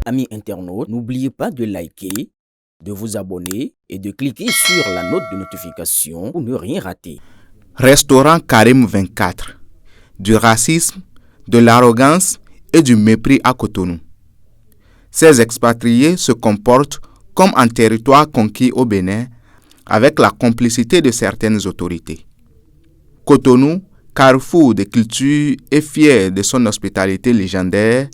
Amis internautes, n'oubliez pas de liker, de vous abonner et de cliquer sur la note de notification pour ne rien rater. Restaurant Karim 24. Du racisme, de l'arrogance et du mépris à Cotonou. Ces expatriés se comportent comme un territoire conquis au Bénin avec la complicité de certaines autorités. Cotonou, carrefour de culture et fier de son hospitalité légendaire,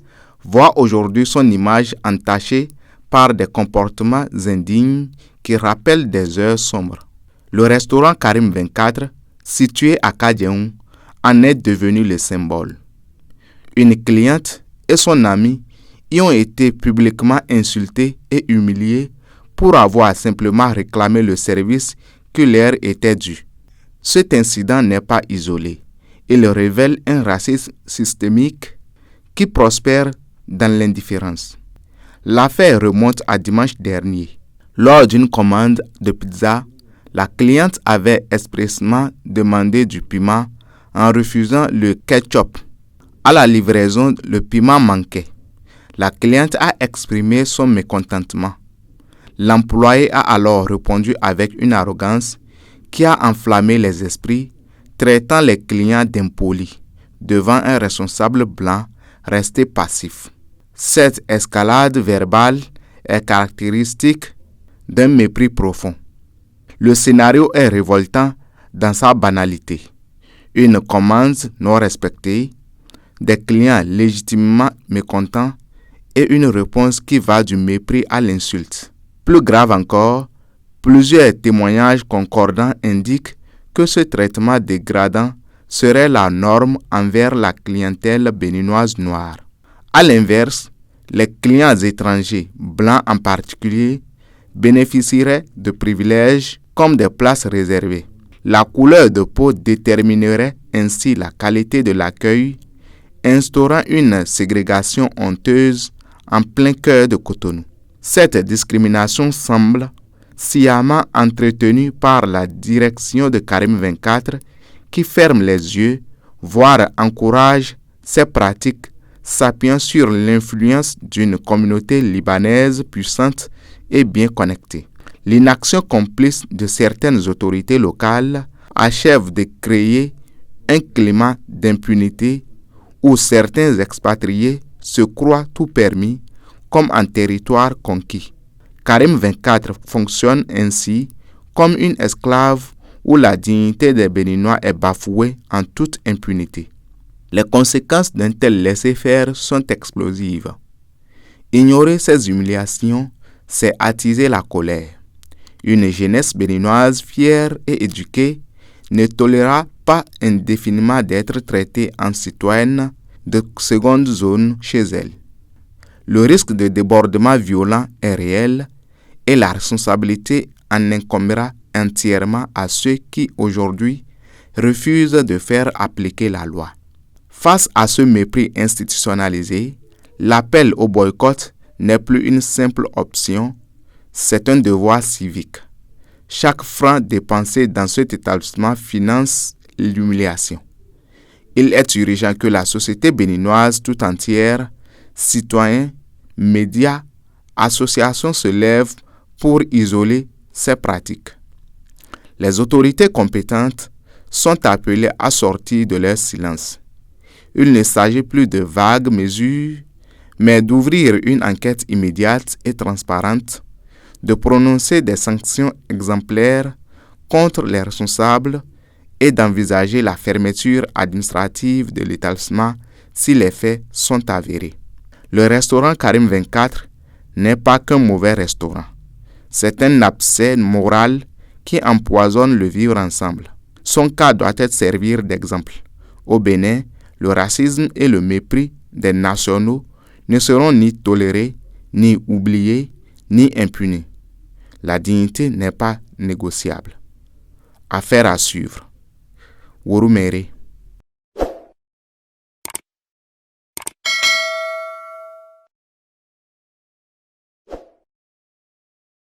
voit aujourd'hui son image entachée par des comportements indignes qui rappellent des heures sombres. Le restaurant Karim 24, situé à Kadiaoum, en est devenu le symbole. Une cliente et son ami y ont été publiquement insultés et humiliés pour avoir simplement réclamé le service qui leur était dû. Cet incident n'est pas isolé. Il révèle un racisme systémique qui prospère dans l'indifférence. L'affaire remonte à dimanche dernier. Lors d'une commande de pizza, la cliente avait expressément demandé du piment en refusant le ketchup. À la livraison, le piment manquait. La cliente a exprimé son mécontentement. L'employé a alors répondu avec une arrogance qui a enflammé les esprits, traitant les clients d'impolis devant un responsable blanc resté passif. Cette escalade verbale est caractéristique d'un mépris profond. Le scénario est révoltant dans sa banalité. Une commande non respectée, des clients légitimement mécontents et une réponse qui va du mépris à l'insulte. Plus grave encore, plusieurs témoignages concordants indiquent que ce traitement dégradant serait la norme envers la clientèle béninoise noire. À l'inverse, les clients étrangers, blancs en particulier, bénéficieraient de privilèges comme des places réservées. La couleur de peau déterminerait ainsi la qualité de l'accueil, instaurant une ségrégation honteuse en plein cœur de Cotonou. Cette discrimination semble sciemment entretenue par la direction de Karim 24 qui ferme les yeux, voire encourage ces pratiques s'appuyant sur l'influence d'une communauté libanaise puissante et bien connectée. L'inaction complice de certaines autorités locales achève de créer un climat d'impunité où certains expatriés se croient tout permis comme un territoire conquis. Karim 24 fonctionne ainsi comme une esclave où la dignité des Béninois est bafouée en toute impunité. Les conséquences d'un tel laisser-faire sont explosives. Ignorer ces humiliations, c'est attiser la colère. Une jeunesse béninoise fière et éduquée ne tolérera pas indéfiniment d'être traitée en citoyenne de seconde zone chez elle. Le risque de débordement violent est réel et la responsabilité en incombera entièrement à ceux qui aujourd'hui refusent de faire appliquer la loi. Face à ce mépris institutionnalisé, l'appel au boycott n'est plus une simple option, c'est un devoir civique. Chaque franc dépensé dans cet établissement finance l'humiliation. Il est urgent que la société béninoise tout entière, citoyens, médias, associations se lèvent pour isoler ces pratiques. Les autorités compétentes sont appelées à sortir de leur silence. Il ne s'agit plus de vagues mesures, mais d'ouvrir une enquête immédiate et transparente, de prononcer des sanctions exemplaires contre les responsables et d'envisager la fermeture administrative de l'établissement si les faits sont avérés. Le restaurant Karim 24 n'est pas qu'un mauvais restaurant. C'est un abcès moral qui empoisonne le vivre ensemble. Son cas doit être servir d'exemple. Au Bénin, le racisme et le mépris des nationaux ne seront ni tolérés, ni oubliés, ni impunis. La dignité n'est pas négociable. Affaire à suivre. Wurumere.